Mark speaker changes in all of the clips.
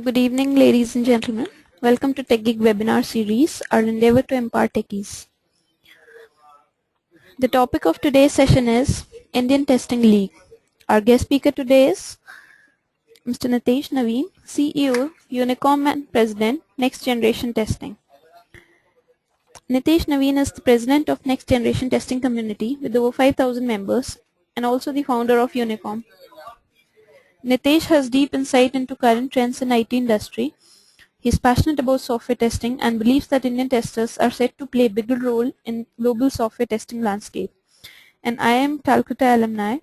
Speaker 1: Good evening, ladies and gentlemen. Welcome to TechGig webinar series, our endeavor to empower techies. The topic of today's session is Indian Testing League. Our guest speaker today is Mr. Nitesh Naveen, CEO, Unicom and President, Next Generation Testing. Nitesh Naveen is the President of Next Generation Testing Community with over 5,000 members and also the founder of Unicom. Nitesh has deep insight into current trends in IT industry. He is passionate about software testing and believes that Indian testers are set to play a bigger role in global software testing landscape. An IIM Calcutta alumni,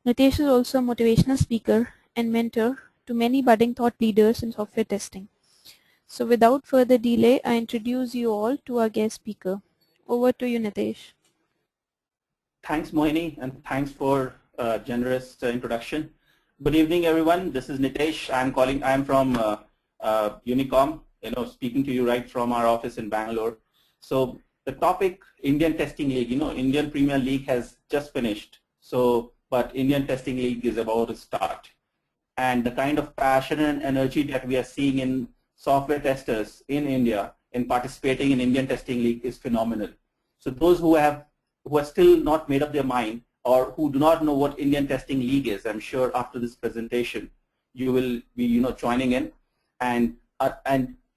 Speaker 1: Nitesh is also a motivational speaker and mentor to many budding thought leaders in software testing. So without further delay, I introduce you all to our guest speaker. Over to you, Nitesh.
Speaker 2: Thanks, Mohini, and thanks for a generous introduction. Good evening, everyone. This is Nitesh. I'm from Unicom, speaking to you right from our office in Bangalore. So the topic, Indian Testing League, Indian Premier League has just finished. But Indian Testing League is about to start. And the kind of passion and energy that we are seeing in software testers in India in participating in Indian Testing League is phenomenal. So those who are still not made up their mind or who do not know what Indian Testing League is, I'm sure after this presentation you will be joining in, and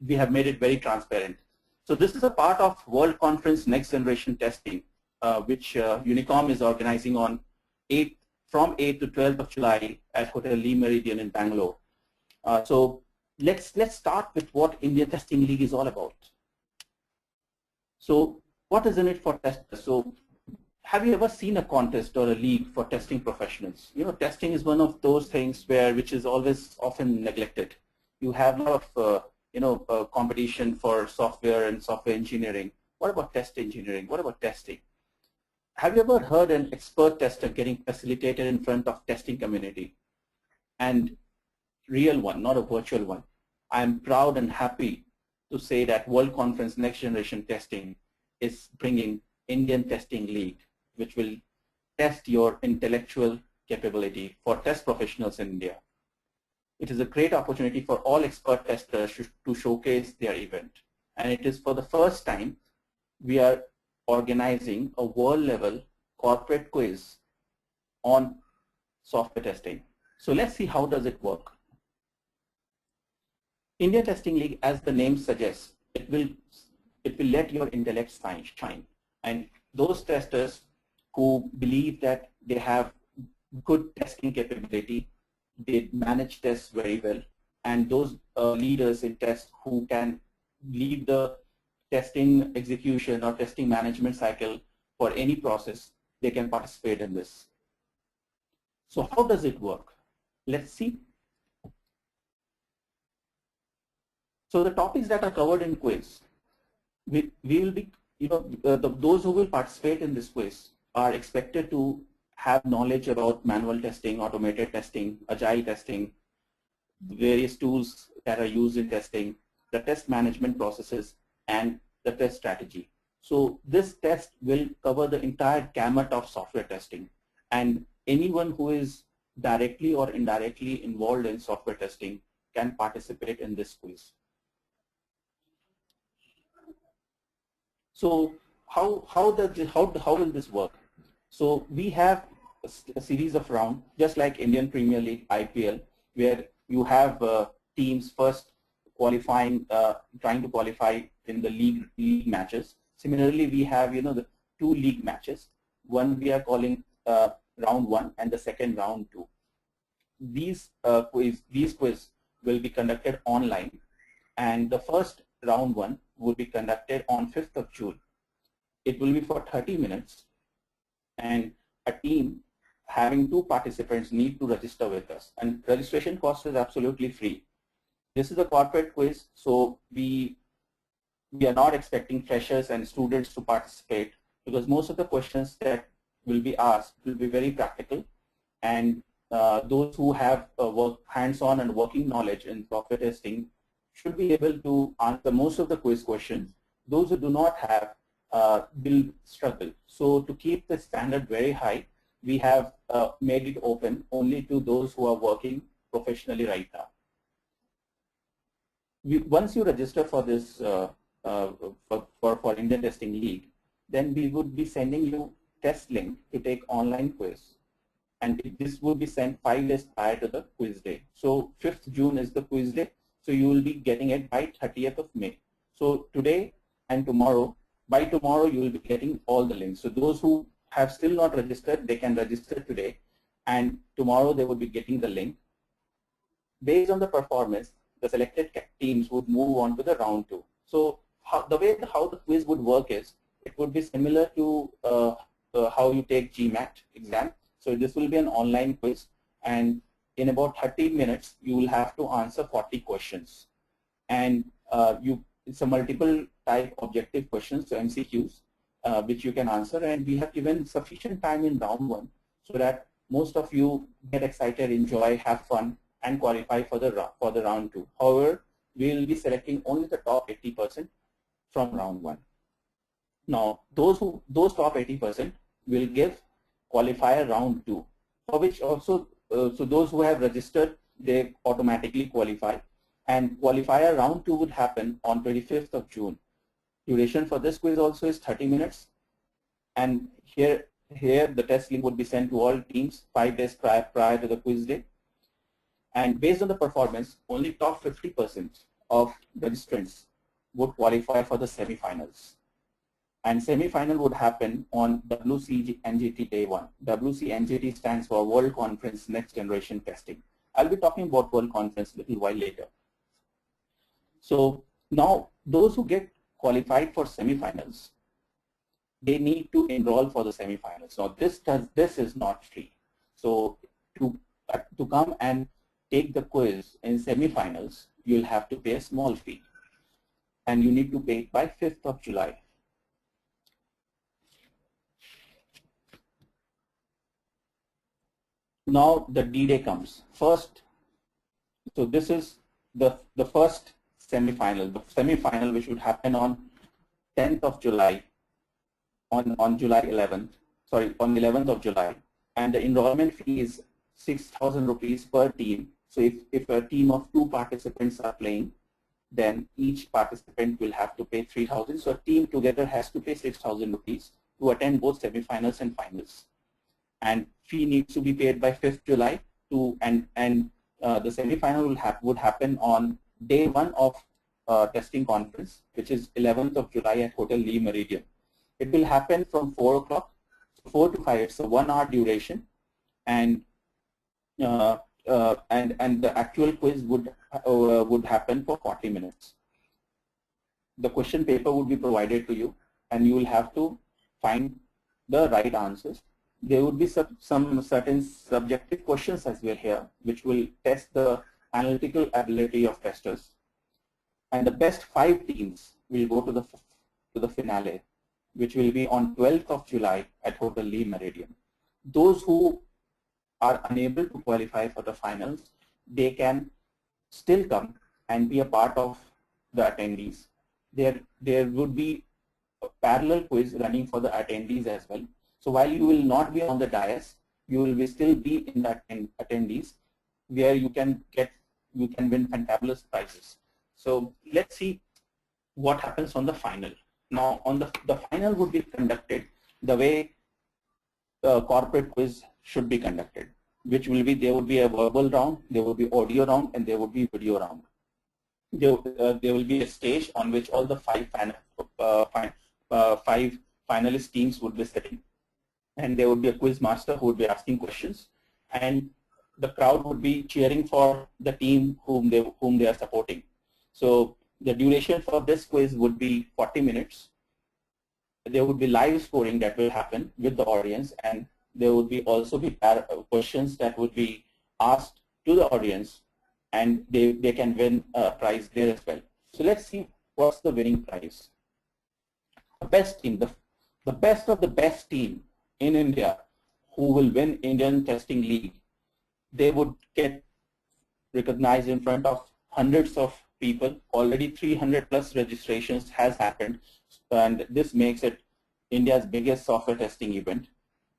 Speaker 2: we have made it very transparent. So this is a part of World Conference Next Generation Testing, which Unicom is organizing on from 8th to 12th of July at Hotel Lee Meridian in Bangalore. So let's start with what Indian Testing League is all about. So what is in it for testers? So have you ever seen a contest or a league for testing professionals? Testing is one of those things which is always often neglected. You have a lot of competition for software and software engineering. What about test engineering? What about testing? Have you ever heard an expert tester getting facilitated in front of testing community? And real one, not a virtual one. I am proud and happy to say that World Conference Next Generation Testing is bringing Indian Testing League, which will test your intellectual capability for test professionals in India. It is a great opportunity for all expert testers to showcase their event. And it is for the first time we are organizing a world-level corporate quiz on software testing. So let's see how does it work. Indian Testing League, as the name suggests, it will let your intellect shine. And those testers who believe that they have good testing capability, they manage tests very well, and those leaders in tests who can lead the testing execution or testing management cycle for any process, they can participate in this. So how does it work? Let's see. So the topics that are covered in quiz, we will be, those who will participate in this quiz are expected to have knowledge about manual testing, automated testing, agile testing, various tools that are used in testing, the test management processes, and the test strategy. So this test will cover the entire gamut of software testing, and anyone who is directly or indirectly involved in software testing can participate in this quiz. So how will this work? So we have a series of rounds, just like Indian Premier League, IPL, where you have teams first qualifying, trying to qualify in the league matches. Similarly, we have the two league matches. One we are calling round 1 and the second round 2. These quiz will be conducted online, and the first round 1 will be conducted on 5th of June. It will be for 30 minutes, and a team having 2 participants need to register with us, and registration cost is absolutely free. This is a corporate quiz, so we are not expecting freshers and students to participate, because most of the questions that will be asked will be very practical, and those who have hands-on and working knowledge in software testing should be able to answer most of the quiz questions. Those who do not have will struggle. So to keep the standard very high, we have made it open only to those who are working professionally right now. once you register for this uh, for Indian Testing League, then we would be sending you test link to take online quiz, and this will be sent 5 days prior to the quiz day. So 5th June is the quiz day, so you will be getting it by 30th of May. So today and tomorrow, by tomorrow you will be getting all the links. So those who have still not registered, they can register today, and tomorrow they will be getting the link. Based on the performance, the selected teams would move on to the round 2. So how the quiz would work is, it would be similar to how you take GMAT exam. So this will be an online quiz, and in about 30 minutes you will have to answer 40 questions, and it's a multiple type objective questions, so MCQs, which you can answer, and we have given sufficient time in round 1 so that most of you get excited, enjoy, have fun, and qualify for the round 2. However, we will be selecting only the top 80% from round 1. Now, those top 80% will give qualifier round 2, for which also so those who have registered, they automatically qualify, and qualifier round 2 would happen on 25th of June. Duration for this quiz also is 30 minutes, and here the test link would be sent to all teams 5 days prior to the quiz day. And based on the performance, only top 50% of registrants would qualify for the semi-finals. And semi-final would happen on WCNGT Day 1. WCNGT stands for World Conference Next Generation Testing. I'll be talking about World Conference a little while later. So now those who get qualified for semi-finals, they need to enroll for the semi-finals. Now this is not free. So to come and take the quiz in semi-finals, you'll have to pay a small fee, and you need to pay it by 5th of July. Now the D-Day comes. First, so this is the first semi-final, the semi-final which would happen on 10th of July, on July 11th, sorry, on 11th of July, and the enrollment fee is 6,000 rupees per team. So if a team of 2 participants are playing, then each participant will have to pay 3,000. So a team together has to pay 6,000 rupees to attend both semi-finals and finals. And fee needs to be paid by 5th July the semi-final would happen on day 1 of testing conference, which is 11th of July at Hotel Lee Meridian. It will happen from 4 o'clock, 4 to 5. It's a 1-hour duration, and the actual quiz would happen for 40 minutes. The question paper would be provided to you, and you will have to find the right answers. There would be some certain subjective questions as well here, which will test the analytical ability of testers. And the best 5 teams will go to the finale, which will be on 12th of July at Hotel Lee Meridian. Those who are unable to qualify for the finals, they can still come and be a part of the attendees. There would be a parallel quiz running for the attendees as well. So while you will not be on the dais, you will still be in the attendees, where you can win fantabulous prizes. So let's see what happens on the final. Now on the final would be conducted the way corporate quiz should be conducted, which will be, there would be a verbal round, there would be audio round, and there would be video round. There will be a stage on which all the 5 finalist teams would be sitting, and there would be a quiz master who would be asking questions, and the crowd would be cheering for the team whom they are supporting. So the duration for this quiz would be 40 minutes. There would be live scoring that will happen with the audience, and there would be also be questions that would be asked to the audience, and they can win a prize there as well. So let's see what's the winning prize. The best team, the best of the best team in India who will win Indian Testing League, they would get recognized in front of hundreds of people. Already 300 plus registrations has happened, and this makes it India's biggest software testing event.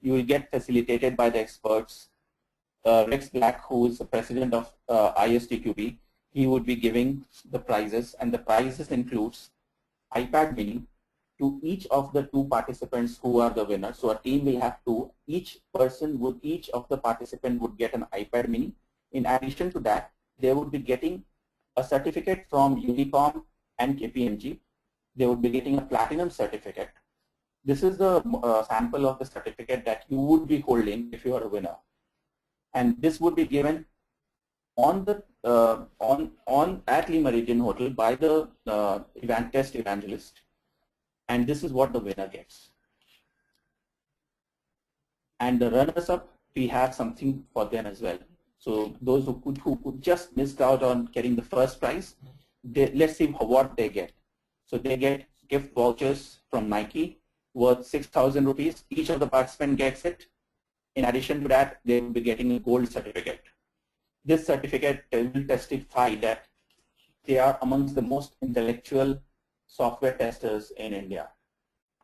Speaker 2: You will get facilitated by the experts. Rex Black, who is the president of ISTQB, he would be giving the prizes, and the prizes includes iPad mini to each of the two participants who are the winners. So a team will have two. Each of the participants would get an iPad mini. In addition to that, they would be getting a certificate from Unicom and KPMG. They would be getting a platinum certificate. This is the sample of the certificate that you would be holding if you are a winner. And this would be given on the at Le Meridian Hotel by the test evangelist, and this is what the winner gets. And the runners-up, we have something for them as well. So those who could just missed out on getting the first prize, let's see what they get. So they get gift vouchers from Nike worth 6,000 rupees. Each of the participants gets it. In addition to that, they will be getting a gold certificate. This certificate will testify that they are amongst the most intellectual software testers in India.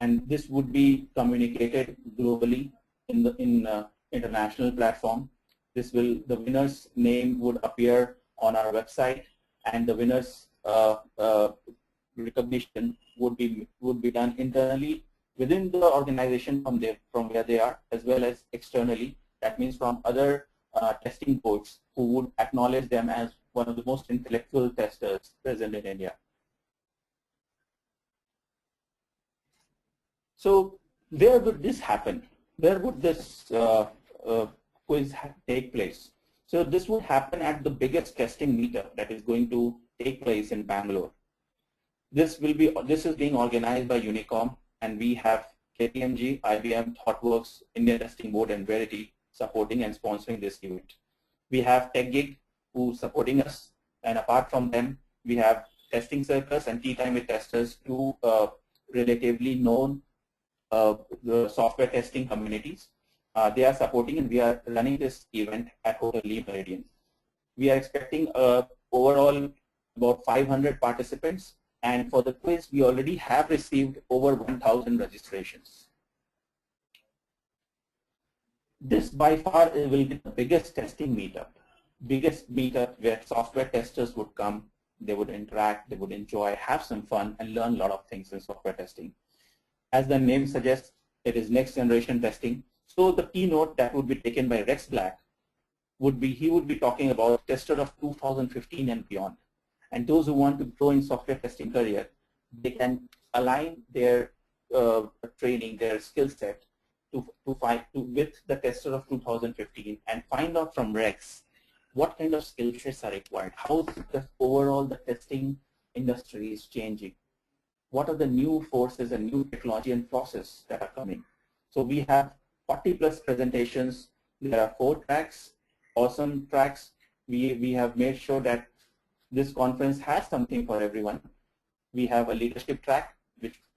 Speaker 2: And this would be communicated globally in the international platform. The winner's name would appear on our website, and the winner's recognition would be done internally within the organization from where they are, as well as externally. That means from other testing boards who would acknowledge them as one of the most intellectual testers present in India. So where would this happen? Where would this quiz take place? So this would happen at the biggest testing meetup that is going to take place in Bangalore. This is being organized by Unicom, and we have KPMG, IBM, ThoughtWorks, India Testing Board, and Verity supporting and sponsoring this event. We have TechGig who's supporting us, and apart from them, we have Testing Circus and Tea Time with Testers, two relatively known the software testing communities. They are supporting, and we are running this event at Hotel Le Meridian. We are expecting overall about 500 participants, and for the quiz, we already have received over 1,000 registrations. This by far will be the biggest testing meetup, where software testers would come, they would interact, they would enjoy, have some fun, and learn a lot of things in software testing. As the name suggests, it is next generation testing. So the keynote that would be taken by Rex Black would be talking about tester of 2015 and beyond. And those who want to grow in software testing career, they can align their training, their skill set with the tester of 2015 and find out from Rex what kind of skill sets are required, how the testing industry is changing, what are the new forces and new technology and process that are coming. So we have 40+ presentations. There are 4 tracks, awesome tracks. We have made sure that this conference has something for everyone. We have a leadership track,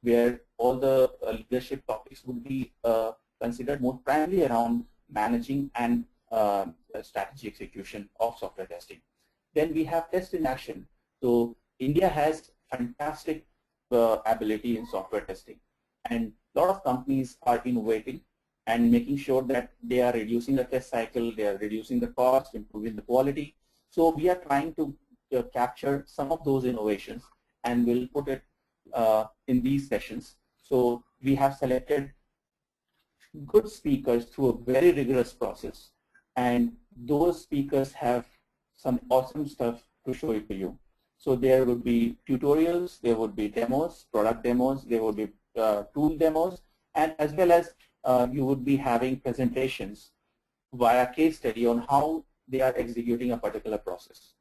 Speaker 2: where all the leadership topics would be considered more primarily around managing and strategy execution of software testing. Then we have test in action. So India has fantastic ability in software testing, and a lot of companies are innovating and making sure that they are reducing the test cycle, they are reducing the cost, improving the quality. So we are trying to capture some of those innovations, and we'll put it in these sessions. So we have selected good speakers through a very rigorous process, and those speakers have some awesome stuff to show it to you. So there would be tutorials, there would be demos, product demos, there would be tool demos, and as well as you would be having presentations via case study on how they are executing a particular process.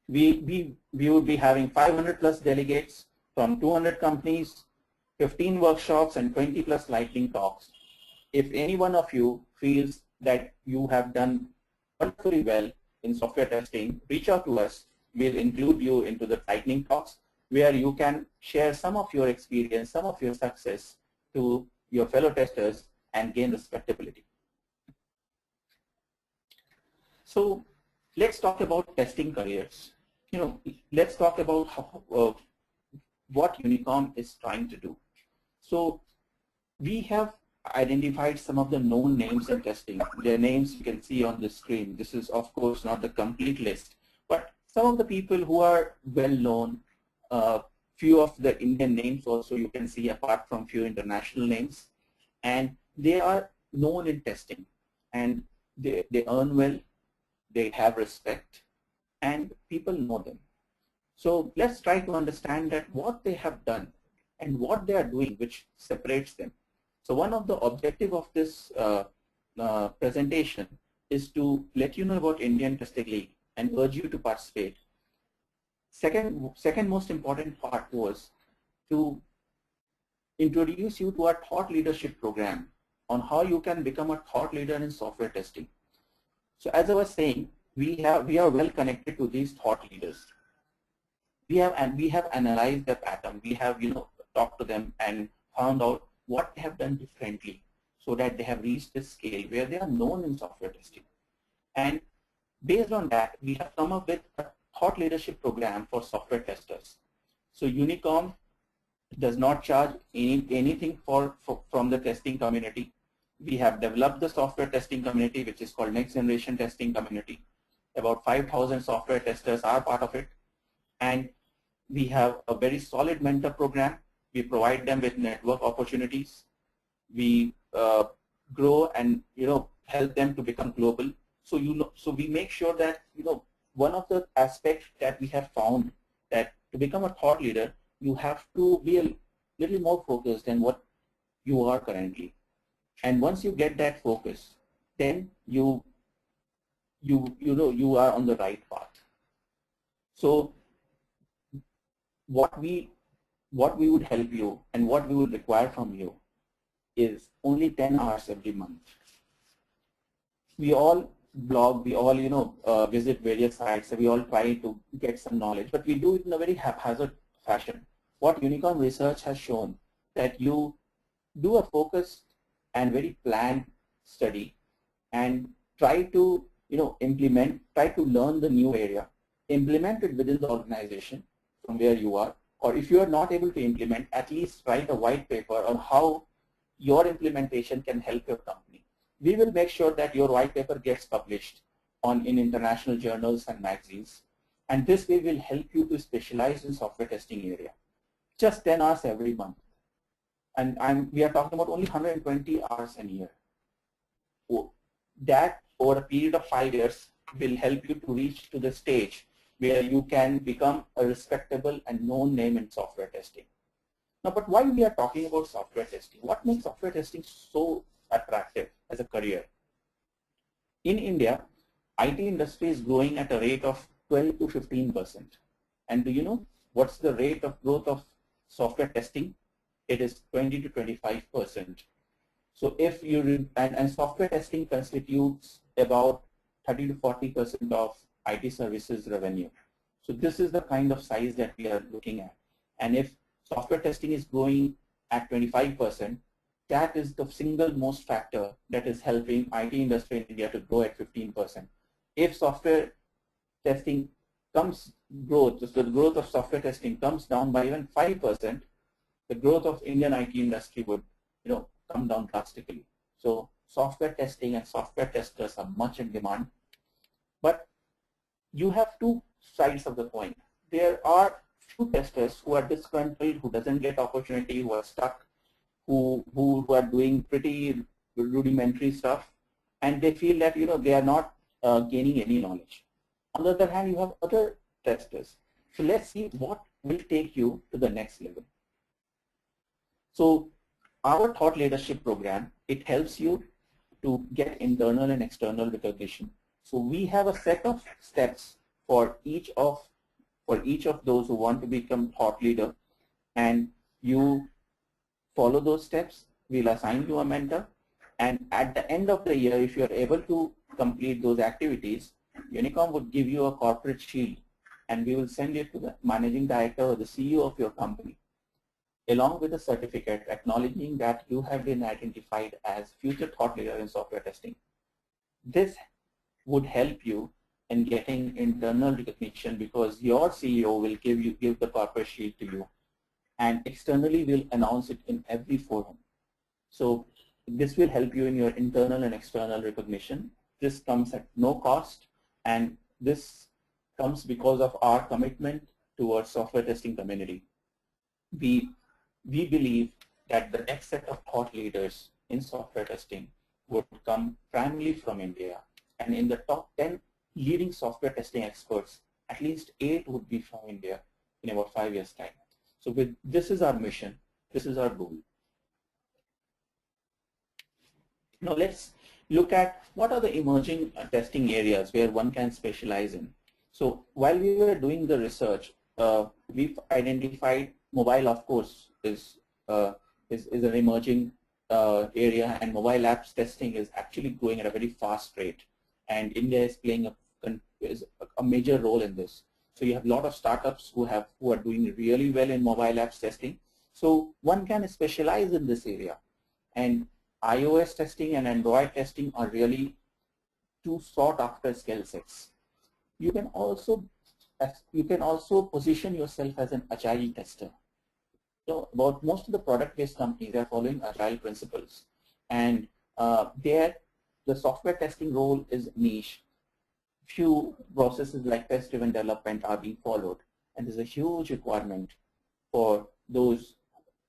Speaker 2: We would be having 500+ delegates from 200 companies, 15 workshops, and 20+ lightning talks. If any one of you feels that you have done wonderfully well in software testing, reach out to us. We'll include you into the lightning talks, where you can share some of your experience, some of your success to your fellow testers and gain respectability. So let's talk about testing careers. Let's talk about what Unicom is trying to do. So we have identified some of the known names in testing. Their names you can see on the screen. This is, of course, not the complete list, But some of the people who are well known, few of the Indian names also you can see apart from few international names, and they are known in testing, and they earn well, they have respect, and people know them. So let's try to understand that what they have done and what they are doing which separates them. So one of the objective of this presentation is to let you know about Indian Testing League and urge you to participate. Second most important part was to introduce you to our thought leadership program on how you can become a thought leader in software testing. So as I was saying, we are well connected to these thought leaders. We have analyzed their pattern. We have talked to them and found out what they have done differently so that they have reached this scale where they are known in software testing. And based on that, we have come up with a thought leadership program for software testers. So Unicom does not charge anything from the testing community. We have developed the software testing community, which is called Next Generation Testing Community. About 5,000 software testers are part of it. And we have a very solid mentor program. We provide them with network opportunities. We grow and help them to become global. So so we make sure that one of the aspects that we have found that to become a thought leader, you have to be a little more focused than what you are currently. And once you get that focus, then you are on the right path. So what we would help you and what we would require from you is only 10 hours every month. We all blog, we all visit various sites, we all try to get some knowledge, but we do it in a very haphazard fashion. What Unicom research has shown that you do a focused and very planned study and try to try to learn the new area, implement it within the organization from where you are, or if you are not able to implement, at least write a white paper on how your implementation can help your company. We will make sure that your white paper gets published in international journals and magazines, and this way will help you to specialize in software testing area. Just 10 hours every month, and we are talking about only 120 hours a year. That over a period of 5 years will help you to reach to the stage where you can become a respectable and known name in software testing. Now, but why we are talking about software testing? What makes software testing so attractive as a career? In India, IT industry is growing at a rate of 12 to 15%. And do you know what's the rate of growth of software testing? It is 20 to 25%. So if you and software testing constitutes about 30 to 40% of IT services revenue. So this is the kind of size that we are looking at. And if software testing is growing at 25%, that is the single most factor that is helping IT industry in India to grow at 15%. If software testing so the growth of software testing comes down by even 5%, the growth of Indian IT industry would come down drastically. So software testing and software testers are much in demand. But you have two sides of the coin. There are few testers who are disgruntled, who doesn't get opportunity, who are stuck, who are doing pretty rudimentary stuff, and they feel that they are not gaining any knowledge. On the other hand, you have other testers. So let's see what will take you to the next level. So our thought leadership program, it helps you to get internal and external recognition. So we have a set of steps for each of those who want to become thought leader, and you follow those steps. We'll assign you a mentor, and at the end of the year, if you are able to complete those activities, Unicom would give you a corporate shield, and we will send it to the managing director or the CEO of your company, along with a certificate acknowledging that you have been identified as future thought leader in software testing. This would help you in getting internal recognition because your CEO will give the corporate shield to you, and externally will announce it in every forum. So this will help you in your internal and external recognition. This comes at no cost, and this comes because of our commitment towards software testing community. We believe that the next set of thought leaders in software testing would come primarily from India. And in the top 10 leading software testing experts, at least 8 would be from India in about 5 years' time. So this is our mission, this is our goal. Now let's look at what are the emerging testing areas where one can specialize in. So while we were doing the research, we've identified mobile, of course, is an emerging area, and mobile apps testing is actually growing at a very fast rate, and India is playing a major role in this. So you have a lot of startups who are doing really well in mobile apps testing. So one can specialize in this area, and iOS testing and Android testing are really two sought after skill sets. You can also position yourself as an agile tester. So about most of the product-based companies are following agile principles, and there the software testing role is niche. Few processes like test-driven development are being followed, and there's a huge requirement for those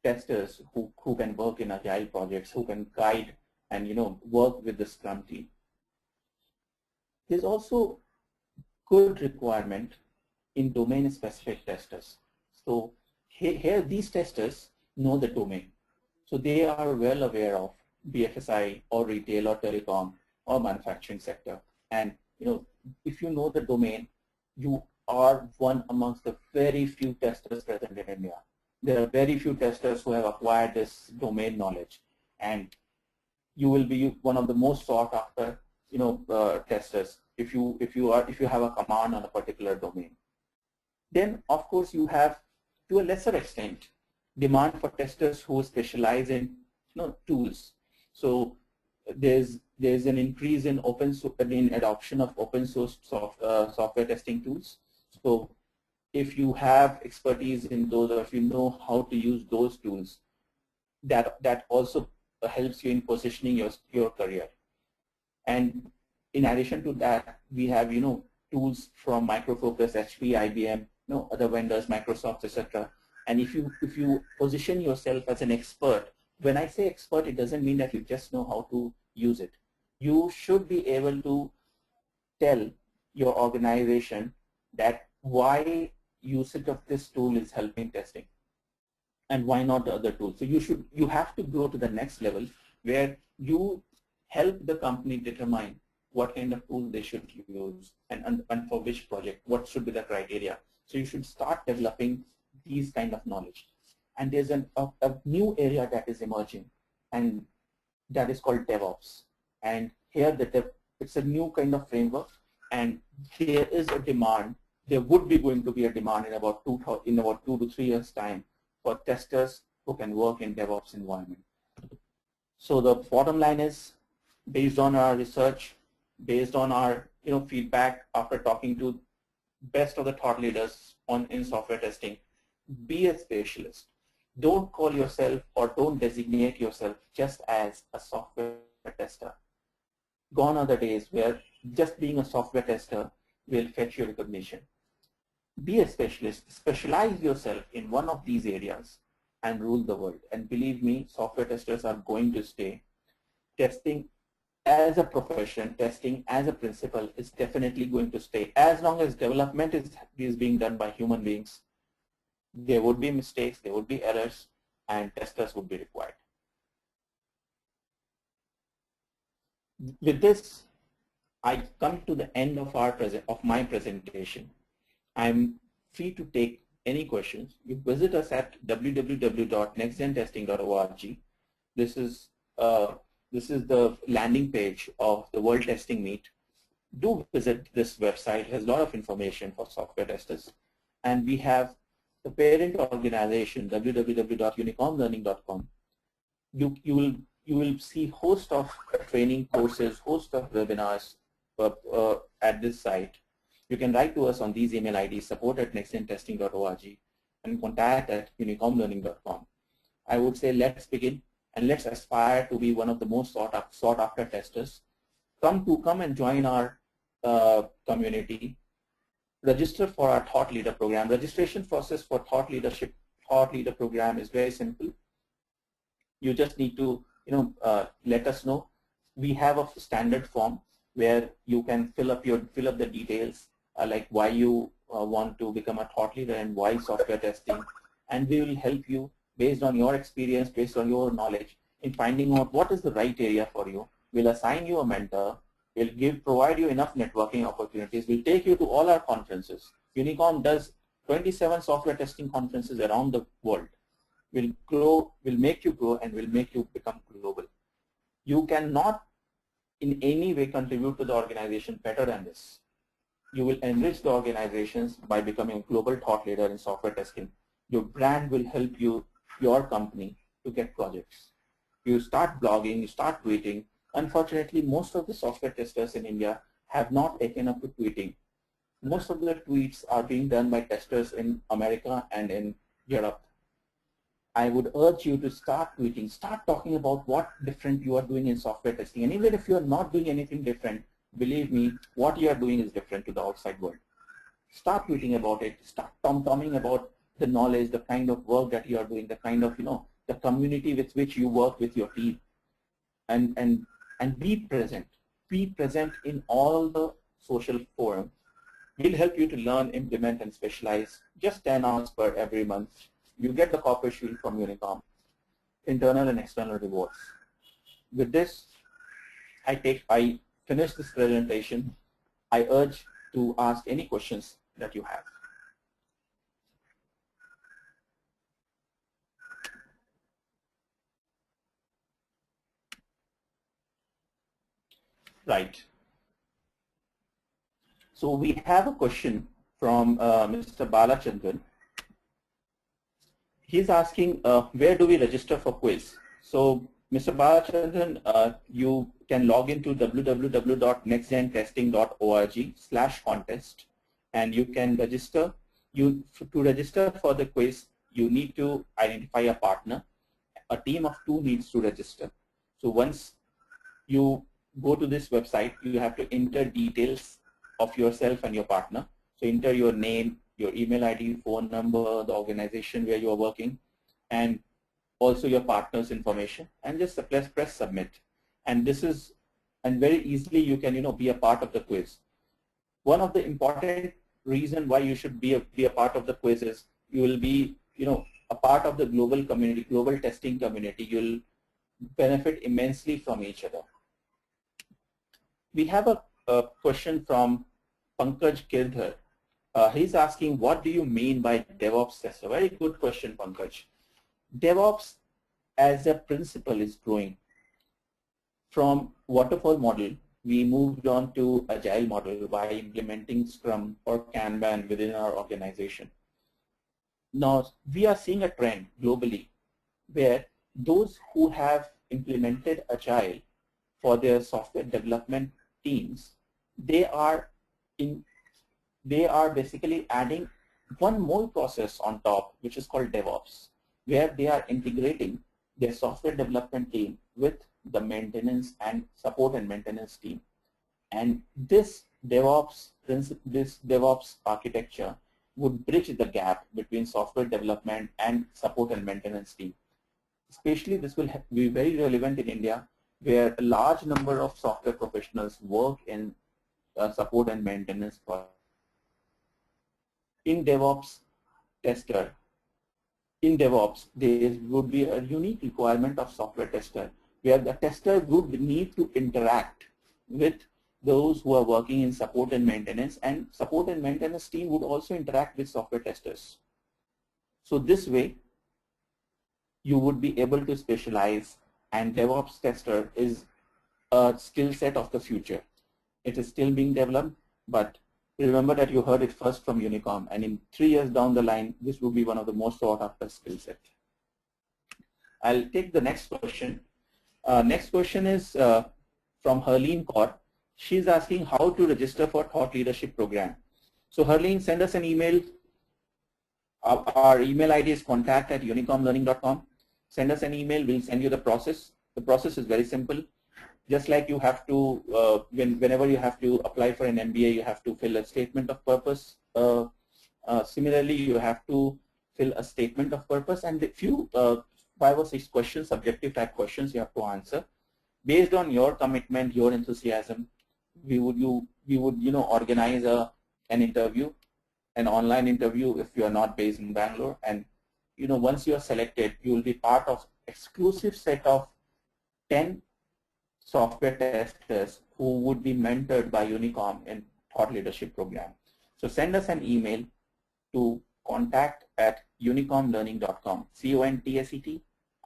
Speaker 2: testers who can work in agile projects, who can guide and work with the Scrum team. There's also good requirement in domain-specific testers. So here these testers know the domain. So they are well aware of BFSI or retail or telecom or manufacturing sector. And if you know the domain, you are one amongst the very few testers present in India. There are very few testers who have acquired this domain knowledge, and you will be one of the most sought after testers if you have a command on a particular domain. Then of course you have, to a lesser extent, demand for testers who specialize in tools. So there's an increase in adoption of open source software testing tools. So if you have expertise in those, or if you know how to use those tools, that also helps you in positioning your career. And in addition to that, we have tools from Micro Focus, HP, IBM, other vendors, Microsoft, etc. And if you position yourself as an expert, when I say expert, it doesn't mean that you just know how to use it. You should be able to tell your organization that why usage of this tool is helping testing and why not the other tool. So you have to go to the next level where you help the company determine what kind of tool they should use and for which project, what should be the criteria. So you should start developing these kind of knowledge. And there's a new area that is emerging, and that is called DevOps. And here it's a new kind of framework, and there is a demand. There would be going to be a demand in about 2 to 3 years time for testers who can work in DevOps environment. So the bottom line is, based on our research, based on our feedback after talking to best of the thought leaders in software testing, be a specialist. Don't call yourself or don't designate yourself just as a software tester. Gone are the days where just being a software tester will fetch you recognition. Be a specialist, specialize yourself in one of these areas and rule the world. And believe me, software testers are going to stay. Testing as a profession, testing as a principle is definitely going to stay. As long as development is being done by human beings, there would be mistakes, there would be errors, and testers would be required. With this, I come to the end of my presentation. I'm free to take any questions. You visit us at www.nextgentesting.org. This is the landing page of the World Testing Meet. Do visit this website. It has a lot of information for software testers. And we have the parent organization, www.unicomlearning.com. You will see host of training courses, host of webinars at this site. You can write to us on these email IDs, support@nextgentesting.org and contact@unicomlearning.com. I would say let's begin and let's aspire to be one of the most sought after testers. Come and join our community. register for our Thought Leader program. Registration process for Thought Leader program is very simple. You just need to let us know. We have a standard form where you can fill up the details like why you want to become a thought leader and why software testing, and we will help you based on your experience, based on your knowledge in finding out what is the right area for you. We'll assign you a mentor. We'll provide you enough networking opportunities. We'll take you to all our conferences. Unicom does 27 software testing conferences around the world. We'll make you grow, and we'll make you become global. You cannot in any way contribute to the organization better than this. You will enrich the organizations by becoming a global thought leader in software testing. Your brand will help your company to get projects. You start blogging, you start tweeting. Unfortunately, most of the software testers in India have not taken up to tweeting. Most of the tweets are being done by testers in America and in Europe. I would urge you to start tweeting, start talking about what different you are doing in software testing. And even if you are not doing anything different, believe me, what you are doing is different to the outside world. Start tweeting about it, start tom-tomming about the knowledge, the kind of work that you are doing, the kind of, the community with which you work with your team. And be present. Be present in all the social forums. We'll help you to learn, implement, and specialize. Just 10 hours per every month. You get the corporate shield from Unicom, internal and external rewards. With this, I finish this presentation. I urge to ask any questions that you have. Right. So we have a question from Mr. Balachandran. He's asking, where do we register for quiz? So, Mr. Balachandran, you can log into www.nextgentesting.org/contest, and you can register. To register for the quiz, you need to identify a partner. A team of 2 needs to register. So once you go to this website, you have to enter details of yourself and your partner. So enter your name, your email ID, phone number, the organization where you are working, and also your partner's information, and just press submit. And very easily you can be a part of the quiz. One of the important reason why you should be a part of the quiz is you will be a part of the global community, global testing community. You'll benefit immensely from each other. We have a question from Pankaj Girdhar. He's asking, what do you mean by DevOps tester? Very good question, Pankaj. DevOps as a principle is growing. From waterfall model, we moved on to agile model by implementing Scrum or Kanban within our organization. Now, we are seeing a trend globally where those who have implemented agile for their software development teams, they are basically adding one more process on top, which is called DevOps, where they are integrating their software development team with the maintenance and support and maintenance team. And this DevOps architecture would bridge the gap between software development and support and maintenance team. Especially this will be very relevant in India, where a large number of software professionals work in support and maintenance projects. In DevOps, there would be a unique requirement of software tester, where the tester would need to interact with those who are working in support and maintenance team would also interact with software testers. So this way, you would be able to specialize, and DevOps tester is a skill set of the future. It is still being developed, but remember that you heard it first from Unicom, and in 3 years down the line, this will be one of the most sought after skill set. I'll take the next question. Next question is from Herleen Kaur. She's asking how to register for Thought Leadership Program. So Herleen, send us an email. Our email ID is contact@unicomlearning.com. Send us an email. We'll send you the process. The process is very simple. Just like you have to, whenever you have to apply for an MBA, you have to fill a statement of purpose. similarly, you have to fill a statement of purpose and a few 5 or 6 questions, subjective type questions you have to answer. Based on your commitment, your enthusiasm, we would organize an interview, an online interview if you are not based in Bangalore, and once you are selected, you will be part of exclusive set of 10 software testers who would be mentored by Unicom in Thought Leadership Program. So send us an email to contact@unicomlearning.com,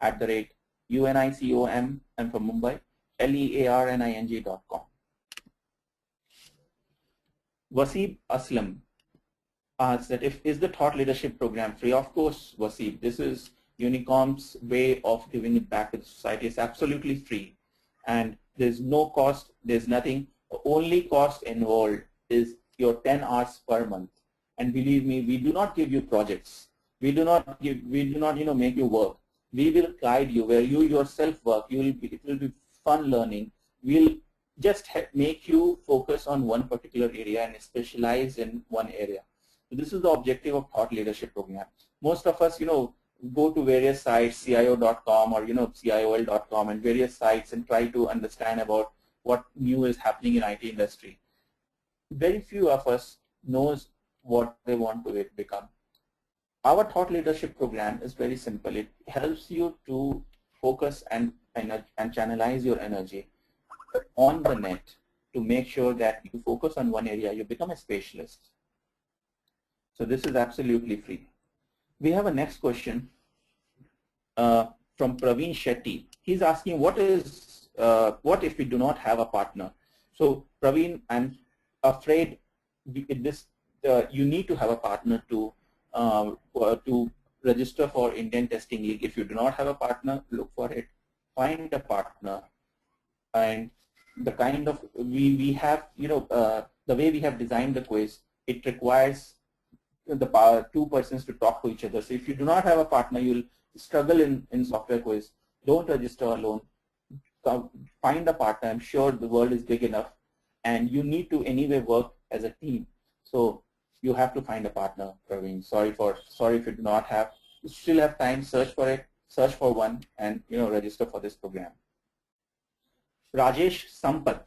Speaker 2: contact@unicom, and for Mumbai, learning.com. Waseeb Aslam asks that is the Thought Leadership Program free? Of course, Waseeb, this is Unicom's way of giving it back to the society. It's absolutely free, and there's no cost, there's nothing. The only cost involved is your 10 hours per month. And believe me, we do not give you projects. We do not make you work. We will guide you where you yourself work. It will be fun learning. We'll just make you focus on one particular area and specialize in one area. So this is the objective of Thought Leadership Program. Most of us, go to various sites, CIO.com or CIOL.com and various sites and try to understand about what new is happening in IT industry. Very few of us knows what they want to become. Our Thought Leadership Program is very simple. It helps you to focus and channelize your energy on the net to make sure that you focus on one area, you become a specialist. So this is absolutely free. We have a next question from Praveen Shetty. He's asking, what if we do not have a partner? So Praveen, I'm afraid you need to have a partner to register for Indian Testing League. If you do not have a partner, look for it. Find a partner. And the kind of we have, the way we have designed the quiz, it requires the 2 persons to talk to each other. So if you do not have a partner, you'll struggle in software quiz. Don't register alone. Find a partner. I'm sure the world is big enough, and you need to anyway work as a team. So you have to find a partner, Praveen. Sorry if you do not have. You still have time. Search for it. Search for one, and register for this program. Rajesh Sampath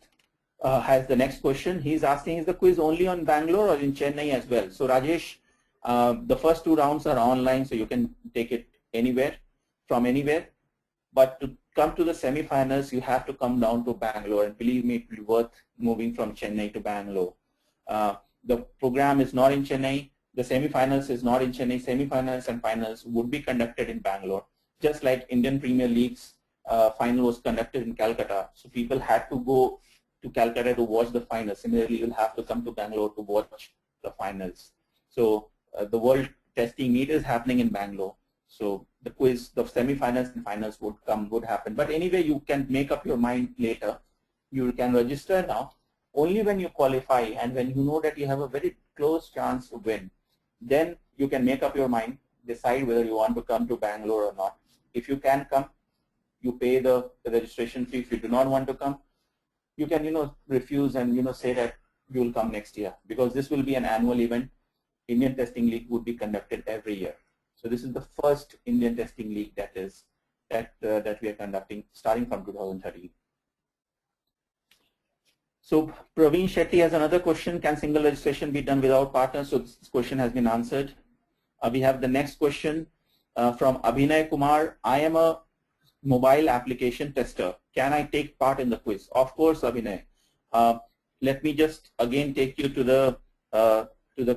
Speaker 2: has the next question. He's asking, is the quiz only on Bangalore or in Chennai as well? So Rajesh, the first 2 rounds are online, so you can take it anywhere, from anywhere. But to come to the semi-finals, you have to come down to Bangalore, and believe me, it will be worth moving from Chennai to Bangalore. The program is not in Chennai. The semi-finals is not in Chennai. Semi-finals and finals would be conducted in Bangalore, just like Indian Premier League's final was conducted in Calcutta. So people had to go to Calcutta to watch the finals. Similarly, you'll have to come to Bangalore to watch the finals. So the World Testing Meet is happening in Bangalore. So the quiz, the semi-finals and finals would happen. But anyway, you can make up your mind later. You can register now. Only when you qualify and when you know that you have a very close chance to win, then you can make up your mind, decide whether you want to come to Bangalore or not. If you can come, you pay the registration fee. If you do not want to come, you can refuse and say that you will come next year, because this will be an annual event. Indian Testing League would be conducted every year. So this is the first Indian Testing League that we are conducting starting from 2013. So Praveen Shetty has another question. Can single registration be done without partners? So this question has been answered. We have the next question from Abhinay Kumar. I am a mobile application tester. Can I take part in the quiz? Of course, Abhinay. Let me just again take you to the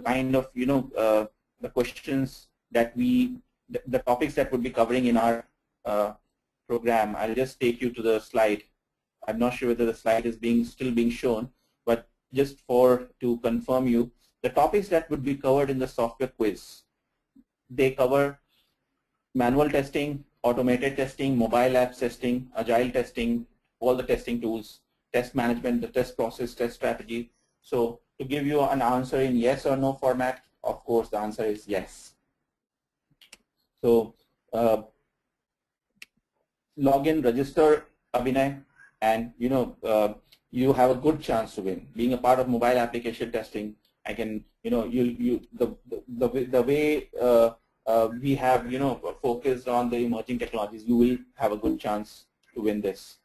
Speaker 2: kind of the questions that the topics that would be covering in our program. I'll just take you to the slide. I'm not sure whether the slide is still being shown, but just to confirm you, the topics that would be covered in the software quiz, they cover manual testing, automated testing, mobile apps testing, agile testing, all the testing tools, test management, the test process, test strategy. So to give you an answer in yes or no format, of course the answer is yes. So log in, register, Abhinay, and you have a good chance to win. Being a part of mobile application testing, I can, the way we have, focused on the emerging technologies, you will have a good chance to win this.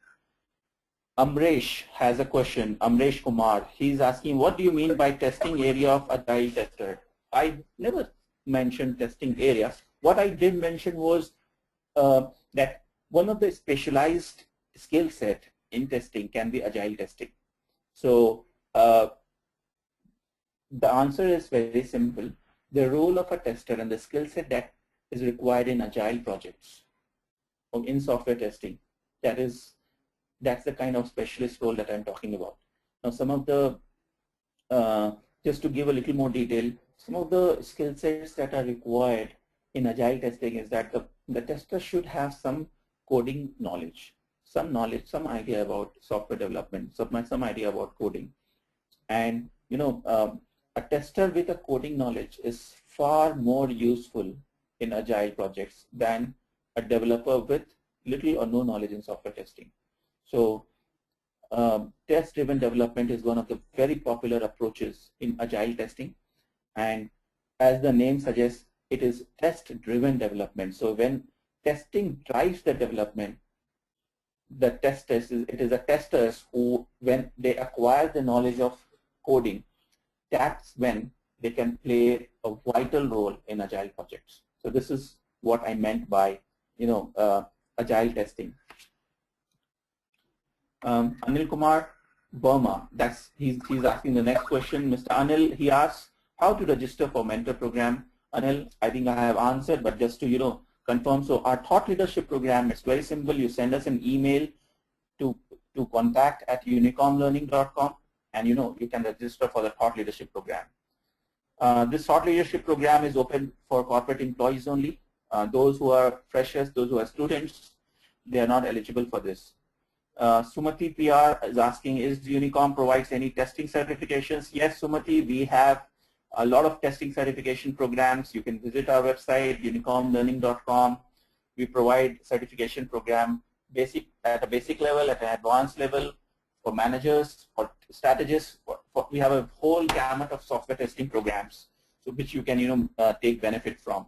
Speaker 2: Amresh has a question. Amresh Kumar, he's asking, what do you mean by testing area of agile tester? I never mentioned testing area. What I did mention was that one of the specialized skill set in testing can be agile testing. So the answer is very simple. The role of a tester and the skill set that is required in agile projects or in software testing, that's the kind of specialist role that I'm talking about. Now, some of the, just to give a little more detail, some of the skill sets that are required in agile testing is that the tester should have some coding knowledge, some idea about software development, some idea about coding. And a tester with a coding knowledge is far more useful in agile projects than a developer with little or no knowledge in software testing. So test-driven development is one of the very popular approaches in agile testing, and as the name suggests, it is test-driven development. So when testing drives the development, it is the testers who, when they acquire the knowledge of coding, that's when they can play a vital role in agile projects. So this is what I meant by agile testing. Anil Kumar Burma, he's asking the next question. Mr. Anil, he asks how to register for mentor program. Anil, I think I have answered, but just to confirm. So our thought leadership program is very simple. You send us an email to contact@unicornlearning.com, and you can register for the thought leadership program. This thought leadership program is open for corporate employees only. Those who are freshers, those who are students, they are not eligible for this. Sumati PR is asking, is Unicom provides any testing certifications? Yes, Sumati, we have a lot of testing certification programs. You can visit our website, unicornlearning.com. We provide certification program at a basic level, at an advanced level, for managers, for strategists. We have a whole gamut of software testing programs, so which you can take benefit from.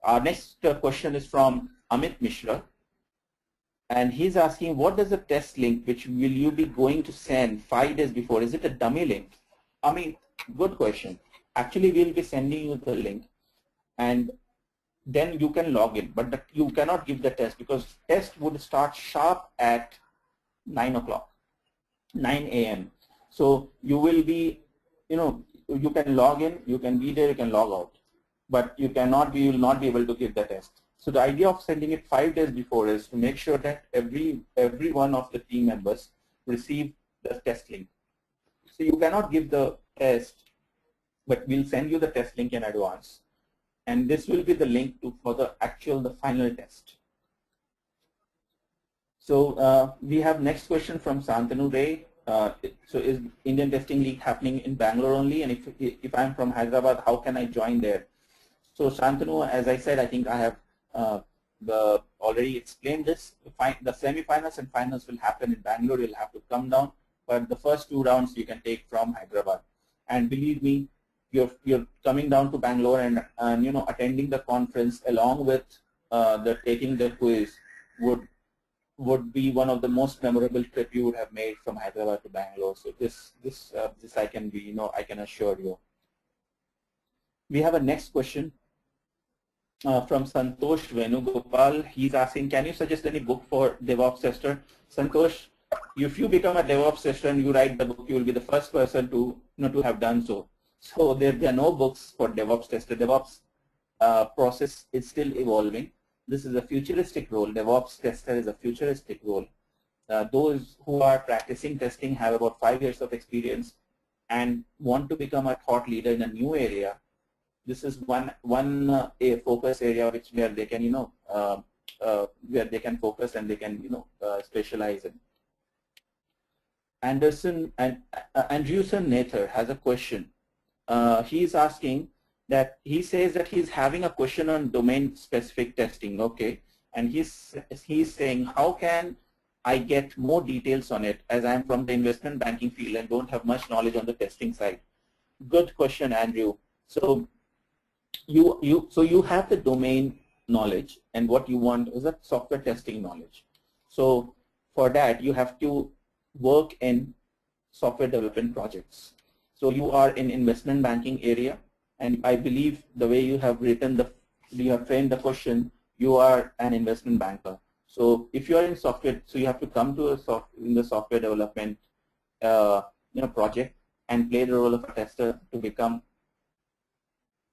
Speaker 2: Our next question is from Amit Mishra. And he's asking, what does the test link, which will you be going to send 5 days before? Is it a dummy link? I mean, good question. Actually, we'll be sending you the link, and then you can log in. But you cannot give the test, because test would start sharp at 9 a.m. So you will be, you can log in, you can be there, you can log out, but you will not be able to give the test. So the idea of sending it 5 days before is to make sure that every one of the team members receive the test link. So you cannot give the test, but we'll send you the test link in advance. And this will be the link for the final test. So we have next question from Santanu Ray. So is Indian Testing League happening in Bangalore only? And if I'm from Hyderabad, how can I join there? So Santanu, as I said, I think I have already explained this. The semi-finals and finals will happen in Bangalore. You'll have to come down, but the first 2 rounds you can take from Hyderabad. And believe me, you're coming down to Bangalore and attending the conference along with taking the quiz would be one of the most memorable trip you would have made from Hyderabad to Bangalore. So this I can I can assure you. We have a next question from Santosh Venugopal. He's asking, can you suggest any book for DevOps tester? Santosh, if you become a DevOps tester and you write the book, you will be the first person to have done so. So there are no books for DevOps tester. DevOps process is still evolving. This is a futuristic role. DevOps tester is a futuristic role. Those who are practicing testing have about 5 years of experience and want to become a thought leader in a new area. This is one focus area where they can focus and they can specialize in. Andrewson Nather has a question. He's asking that he says that he's having a question on domain-specific testing. Okay, and he's saying, how can I get more details on it, as I'm from the investment banking field and don't have much knowledge on the testing side. Good question, Andrew. So you have the domain knowledge, and what you want is a software testing knowledge. So for that, you have to work in software development projects. So you are in investment banking area, and I believe the way you have you have framed the question, you are an investment banker. So if you are in software, so you have to come to in the software development project and play the role of a tester to become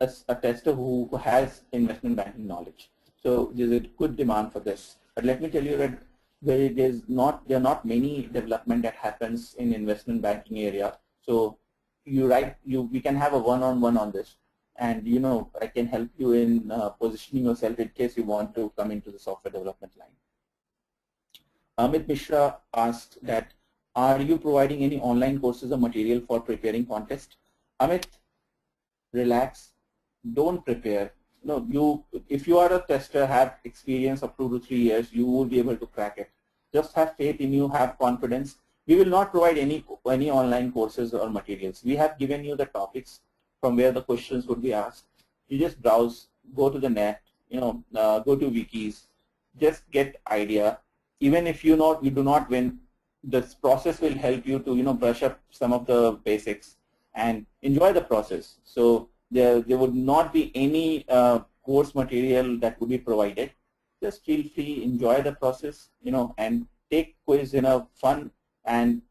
Speaker 2: a tester who has investment banking knowledge. So there's a good demand for this. But let me tell you that there are not many development that happens in investment banking area. So we can have a one-on-one on this, and I can help you in positioning yourself in case you want to come into the software development line. Amit Mishra asked that, are you providing any online courses or material for preparing contest? Amit, relax. Don't prepare. No, if you are a tester, have experience of 2 to 3 years, you will be able to crack it. Just have faith in you, have confidence. We will not provide any online courses or materials. We have given you the topics from where the questions would be asked. You just browse, go to the net, go to wikis, just get idea. Even if you do not win, this process will help you to brush up some of the basics and enjoy the process. So there would not be any course material that would be provided. Just feel free, enjoy the process, and take quiz in a fun and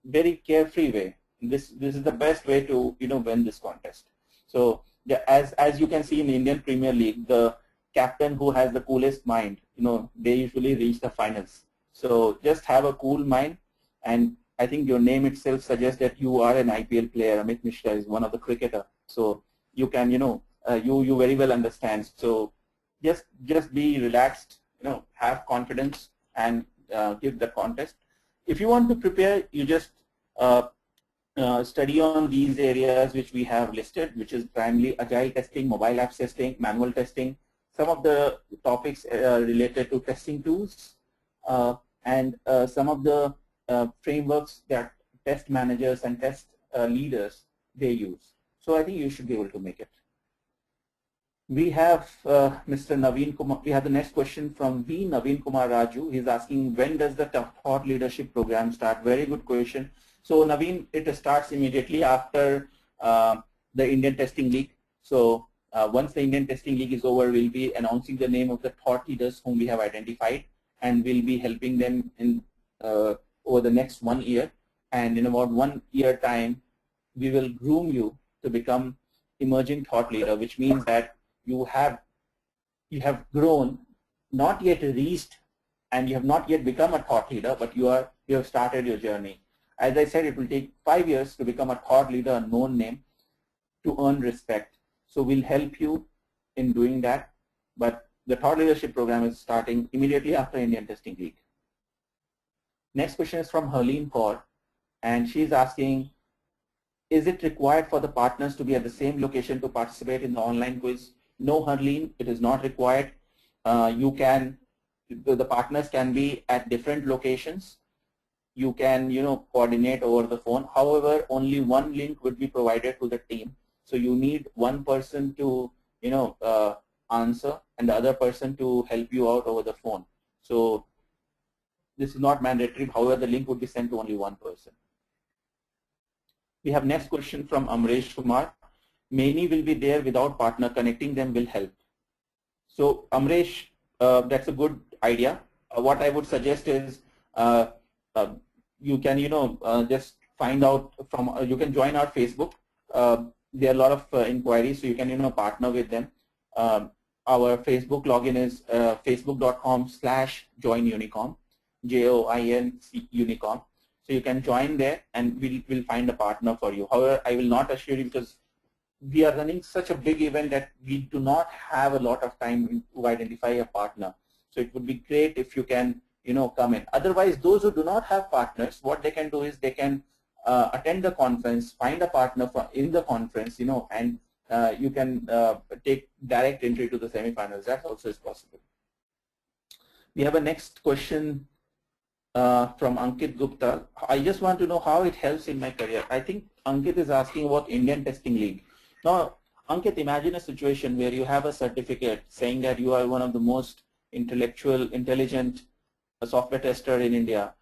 Speaker 2: very carefree way. This is the best way to win this contest. So as you can see in the Indian Premier League, the captain who has the coolest mind, they usually reach the finals. So just have a cool mind, and I think your name itself suggests that you are an IPL player. Amit Mishra is one of the cricketer, so you can, you very well understand. So just be relaxed, have confidence, and give the contest. If you want to prepare, you just study on these areas which we have listed, which is primarily agile testing, mobile apps testing, manual testing, some of the topics related to testing tools, and some of the frameworks that test managers and test leaders they use. So I think you should be able to make it. We have Mr. Naveen Kumar. We have the next question from V. Naveen Kumar Raju. He's asking, when does the Thought Leadership program start? Very good question. So Naveen, it starts immediately after the Indian Testing League. So once the Indian Testing League is over, we'll be announcing the name of the thought leaders whom we have identified, and we'll be helping them in over the next 1 year. And in about 1 year time, we will groom you to become emerging thought leader, which means that you have grown, not yet reached, and you have not yet become a thought leader, but you have started your journey. As I said, it will take 5 years to become a thought leader, a known name, to earn respect. So we'll help you in doing that. But the Thought Leadership program is starting immediately after Indian Testing League. Next question is from Harleen Kaur, and she's asking, is it required for the partners to be at the same location to participate in the online quiz? No, Harleen, it is not required. The partners can be at different locations. You can, coordinate over the phone. However, only one link would be provided to the team. So you need one person to, answer, and the other person to help you out over the phone. So this is not mandatory. However, the link would be sent to only one person. We have next question from Amresh Kumar. Many will be there without partner. Connecting them will help. So Amresh, that's a good idea. What I would suggest is you can just find out from you can join our Facebook. There are a lot of inquiries, so you can partner with them. Our Facebook login is facebook.com/joinunicom, JOIN Unicom. So you can join there, and we'll find a partner for you. However, I will not assure you, because we are running such a big event that we do not have a lot of time to identify a partner. So it would be great if you can come in. Otherwise, those who do not have partners, what they can do is they can attend the conference, find a partner in the conference, and you can take direct entry to the semifinals. That also is possible. We have a next question from Ankit Gupta. I just want to know how it helps in my career. I think Ankit is asking about Indian Testing League. Now, Ankit, imagine a situation where you have a certificate saying that you are one of the most intelligent software tester in India,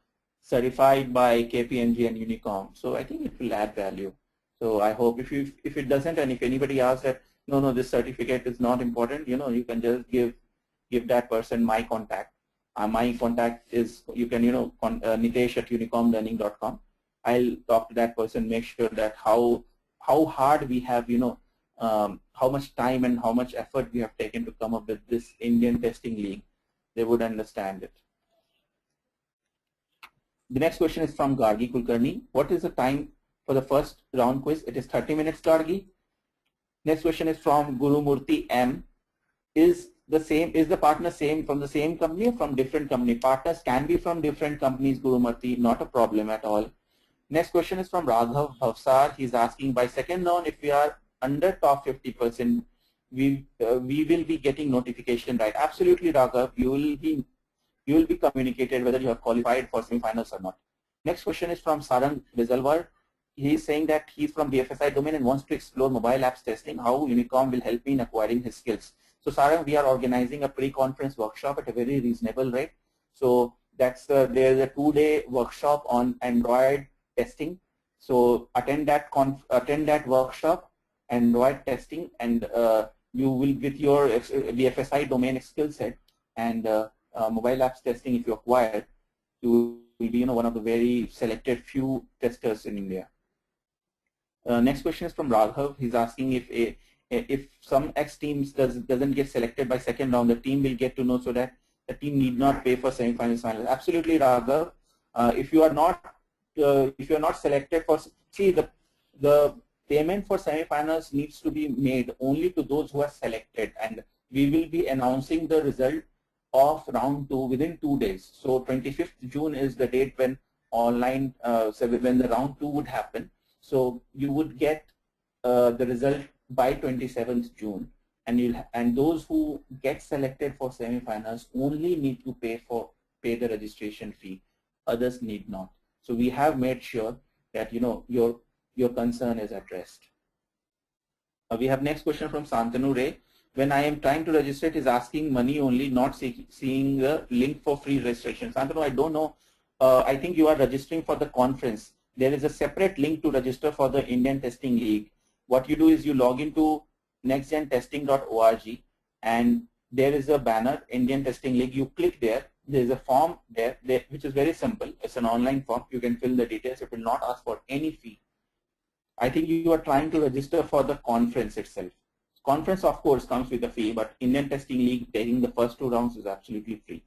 Speaker 2: certified by KPMG and Unicom. So I think it will add value. So I hope if it doesn't, and if anybody asks that no, this certificate is not important, you can just give that person my contact. My contact is, you can Nitesh@unicomlearning.com. I'll talk to that person, make sure that how hard we have, how much time and how much effort we have taken to come up with this Indian Testing League. They would understand it. The next question is from Gargi Kulkarni. What is the time for the first round quiz? It is 30 minutes, Gargi. Next question is from Guru Murthy M. Is the partner same from the same company or from different company? Partners can be from different companies, Guru Murthy, not a problem at all. Next question is from Raghav Bhavsar. He's asking, by second round, if we are under top 50%, we will be getting notification, right? Absolutely, Raghav. You will be communicated whether you have qualified for semifinals or not. Next question is from Sarang Bizalwar. He is saying that he's from BFSI domain and wants to explore mobile apps testing, how Unicom will help me in acquiring his skills. So Sarang, we are organizing a pre-conference workshop at a very reasonable rate. So that's there's a 2-day workshop on Android testing. So attend that workshop, Android testing, and you will, with your BFSI domain skill set and mobile apps testing, if you acquire, you will be one of the very selected few testers in India. Next question is from Raghav. He's asking if some X teams doesn't get selected by second round, the team will get to know so that the team need not pay for semifinals, finals. Absolutely, Raghav. If you are not selected for, see, the payment for semifinals needs to be made only to those who are selected, and we will be announcing the result of round 2 within 2 days. So 25th June is the date when online, when the round 2 would happen. So you would get the result by 27th June, and those who get selected for semifinals only need to pay the registration fee. Others need not. So we have made sure that your concern is addressed. We have next question from Santanu Ray. When I am trying to register, it is asking money only, not seeing the link for free registration. Santanu, I don't know. I think you are registering for the conference. There is a separate link to register for the Indian Testing League. What you do is you log into nextgentesting.org, and there is a banner, Indian Testing League. You click there. There is a form there, which is very simple. It's an online form. You can fill the details. It will not ask for any fee. I think you are trying to register for the conference itself. Conference, of course, comes with a fee, but Indian Testing League, taking the first 2 rounds is absolutely free.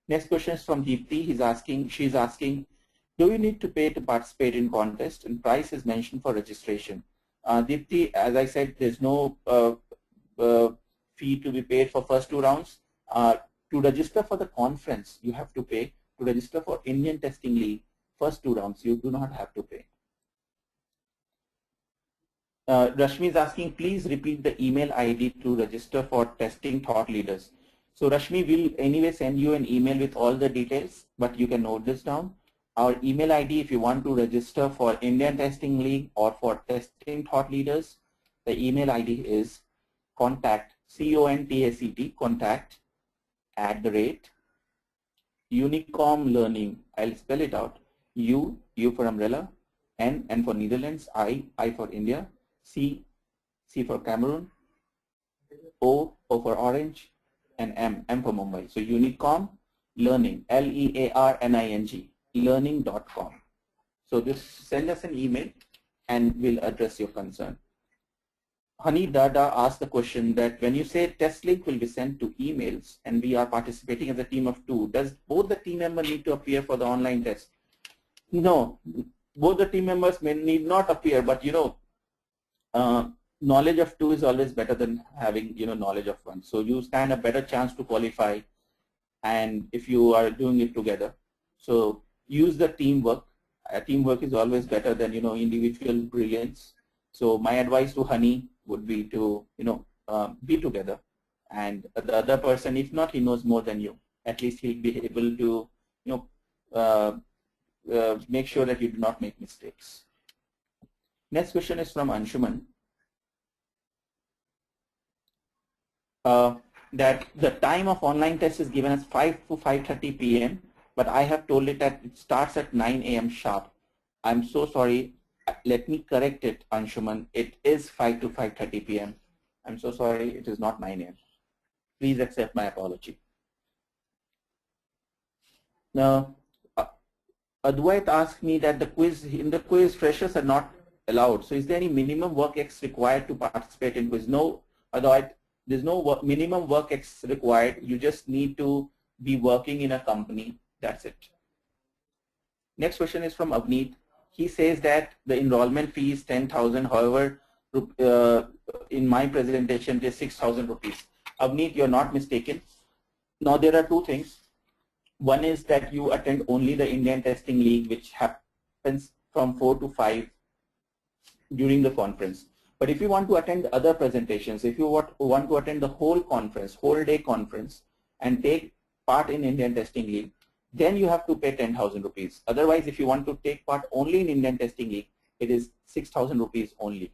Speaker 2: Next question is from Deepthi. She's asking, do you need to pay to participate in contest? And price is mentioned for registration. Deepthi, as I said, there's no fee to be paid for first 2 rounds. To register for the conference, you have to pay. To register for Indian Testing League, first 2 rounds, you do not have to pay. Rashmi is asking, please repeat the email ID to register for testing thought leaders. So Rashmi will anyway send you an email with all the details, but you can note this down. Our email ID, if you want to register for Indian Testing League or for testing thought leaders, the email ID is contact, C-O-N-T-A-C-T, contact @Unicom Learning. I'll spell it out. U for umbrella, N for Netherlands, I for India, C for Cameroon, O for Orange, and M for Mumbai. So Unicom Learning, Learning, learning.com. So just send us an email and we'll address your concern. Hani Dada asked the question that when you say test link will be sent to emails and we are participating as a team of 2, does both the team members need to appear for the online test? No, both the team members need not appear, but knowledge of 2 is always better than having knowledge of 1. So you stand a better chance to qualify, and if you are doing it together. So use the teamwork. Teamwork is always better than individual brilliance. So my advice to Hani would be to be together, and the other person, if not he knows more than you, at least he'll be able to make sure that you do not make mistakes. Next question is from Anshuman. That the time of online test is given as 5 to 5:30 p.m. but I have told it that it starts at 9 a.m. sharp. I'm so sorry. Let me correct it, Anshuman. It is 5 to 5:30 p.m. I'm so sorry. It is not 9 a.m. Please accept my apology. Now, Advait asked me that in the quiz freshers are not allowed. So is there any minimum work X required to participate in quiz? No, Advait, there's no minimum work X required. You just need to be working in a company. That's it. Next question is from Avneet. He says that the enrollment fee is 10,000. However, in my presentation, it is 6,000 rupees. Avneet, you're not mistaken. Now there are two things. One is that you attend only the Indian Testing League, which happens from 4 to 5 during the conference. But if you want to attend other presentations, if you want to attend the whole conference, whole day conference, and take part in Indian Testing League, then you have to pay 10,000 rupees. Otherwise, if you want to take part only in Indian Testing League, it is 6,000 rupees only.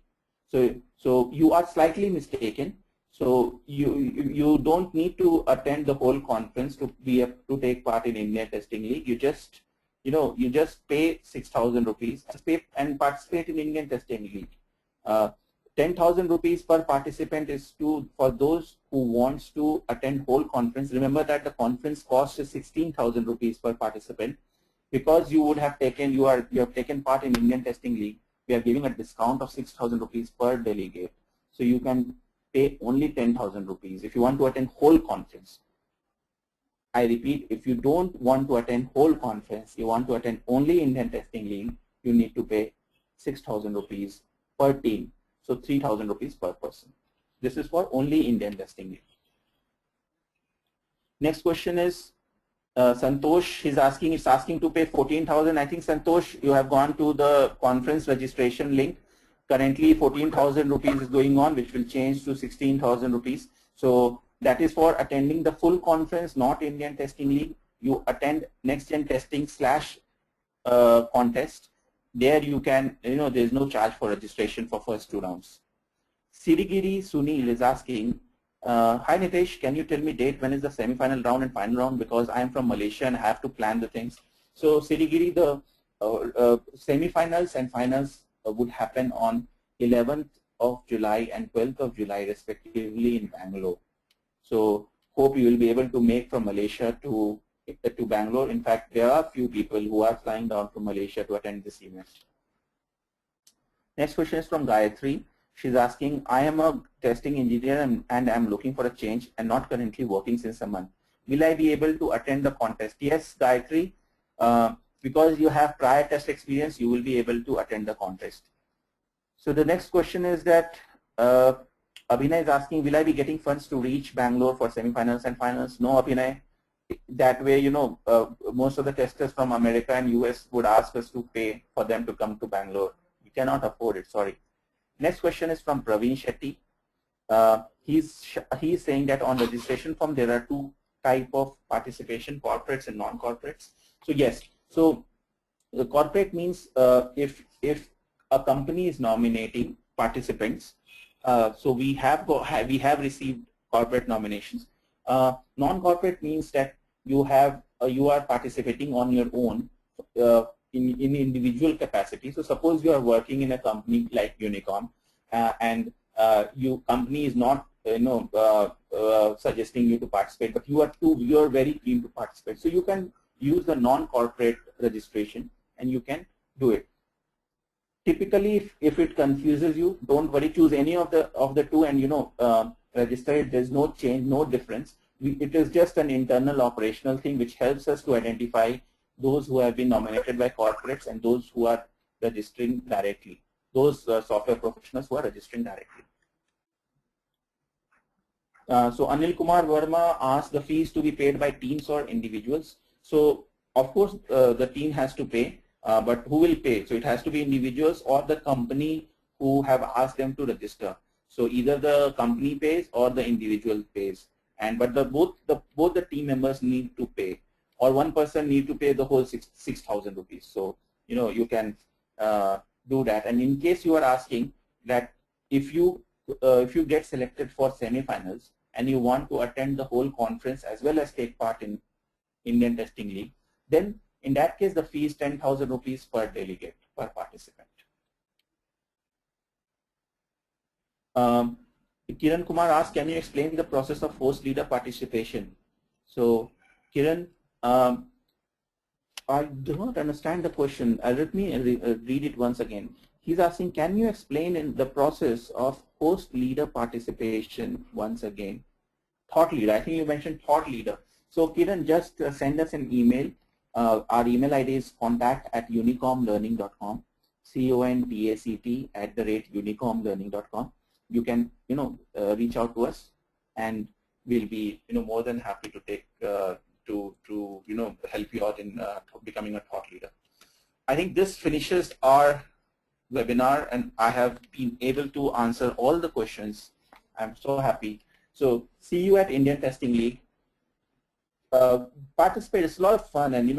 Speaker 2: So you are slightly mistaken. So you don't need to attend the whole conference to take part in Indian Testing League. You just pay 6,000 rupees and participate in Indian Testing League. 10,000 rupees per participant is for those who wants to attend whole conference. Remember that the conference cost is 16,000 rupees per participant. Because you have taken part in Indian Testing League, we are giving a discount of 6,000 rupees per delegate. So you can pay only 10,000 rupees if you want to attend whole conference. I repeat, if you don't want to attend whole conference, you want to attend only Indian Testing League, you need to pay 6,000 rupees per team. So 3,000 rupees per person. This is for only Indian Testing League. Next question is Santosh. It's asking to pay 14,000. I think Santosh, you have gone to the conference registration link. Currently 14,000 rupees is going on, which will change to 16,000 rupees. So that is for attending the full conference, not Indian Testing League. You attend Next Gen Testing / contest. There you can, there's no charge for registration for first 2 rounds. Sirigiri Sunil is asking, hi Nitesh, can you tell me date when is the semi-final round and final round, because I am from Malaysia and have to plan the things. So Sirigiri, the semi-finals and finals would happen on 11th of July and 12th of July respectively in Bangalore. So hope you will be able to make from Malaysia to Bangalore. In fact, there are a few people who are flying down from Malaysia to attend this event. Next question is from Gayatri. She's asking, I am a testing engineer and I'm looking for a change and not currently working since a month. Will I be able to attend the contest? Yes, Gayatri. Because you have prior test experience, you will be able to attend the contest. So the next question is that Abhinay is asking, will I be getting funds to reach Bangalore for semifinals and finals? No, Abhinay. That way, most of the testers from America and US would ask us to pay for them to come to Bangalore. We cannot afford it, sorry. Next question is from Praveen Shetty. He's saying that on registration form, there are 2 types of participation, corporates and non-corporates. So yes, so the corporate means if a company is nominating participants, so we have received corporate nominations. Non-corporate means that you are participating on your own in individual capacity. So suppose you are working in a company like Unicom, and company is not suggesting you to participate, but you are very keen to participate. So you can use the non-corporate registration and you can do it. Typically, if it confuses you, don't worry. Choose any of the 2 and register it. There's no change, no difference. It is just an internal operational thing which helps us to identify those who have been nominated by corporates and those who are registering directly. Those software professionals who are registering directly. So Anil Kumar Verma asked the fees to be paid by teams or individuals. So of course the team has to pay, but who will pay? So it has to be individuals or the company who have asked them to register. So either the company pays or the individual pays. But both the team members need to pay. or one person need to pay the whole 6,000 rupees. So, you can do that. And in case you are asking that if you get selected for semi-finals and you want to attend the whole conference as well as take part in Indian Testing League, then in that case the fee is 10,000 rupees per delegate, per participant. Kiran Kumar asked, can you explain the process of host leader participation? So Kiran, I do not understand the question. Let me read it once again. He's asking, can you explain in the process of host leader participation once again? Thought leader, I think you mentioned thought leader. So Kiran, just send us an email. Our email ID is contact@unicomlearning.com, contact@unicomlearning.com. You can, reach out to us, and we'll be, more than happy to take to help you out in becoming a thought leader. I think this finishes our webinar, and I have been able to answer all the questions. I'm so happy. So see you at Indian Testing League. Participate. It's a lot of fun, and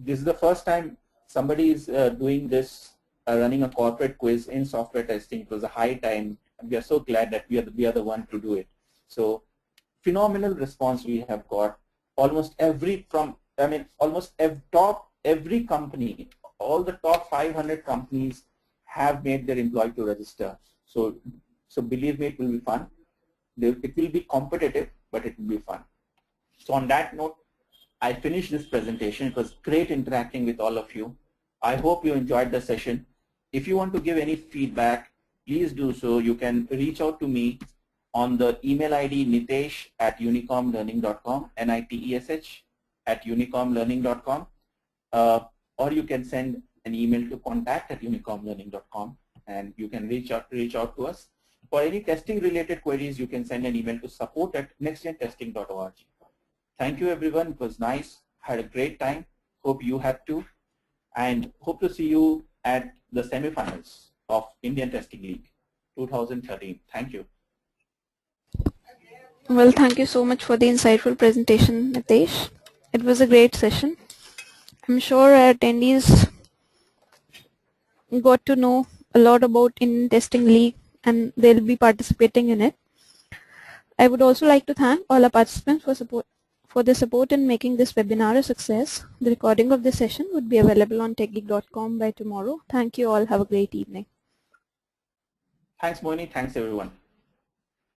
Speaker 2: this is the first time somebody is doing this, running a corporate quiz in software testing. It was a high time. We are so glad that we are the one to do it. So phenomenal response we have got. Almost every company, all the top 500 companies have made their employee to register. So believe me, it will be fun. It will be competitive, but it will be fun. So on that note, I finished this presentation. It was great interacting with all of you. I hope you enjoyed the session. If you want to give any feedback, please do so. You can reach out to me on the email ID nitesh@unicomlearning.com, nitesh@unicomlearning.com, or you can send an email to contact@unicomlearning.com, and you can reach out to us. For any testing related queries, you can send an email to support@nextgentesting.org. Thank you everyone. It was nice. Had a great time. Hope you had too, and hope to see you at the semifinals of Indian Testing League 2013. Thank you.
Speaker 1: Well, thank you so much for the insightful presentation, Nitesh. It was a great session. I'm sure our attendees got to know a lot about Indian Testing League, and they'll be participating in it. I would also like to thank all our participants for their support in making this webinar a success. The recording of this session would be available on techgig.com by tomorrow. Thank you all. Have a great evening.
Speaker 2: Thanks, Moini. Thanks, everyone.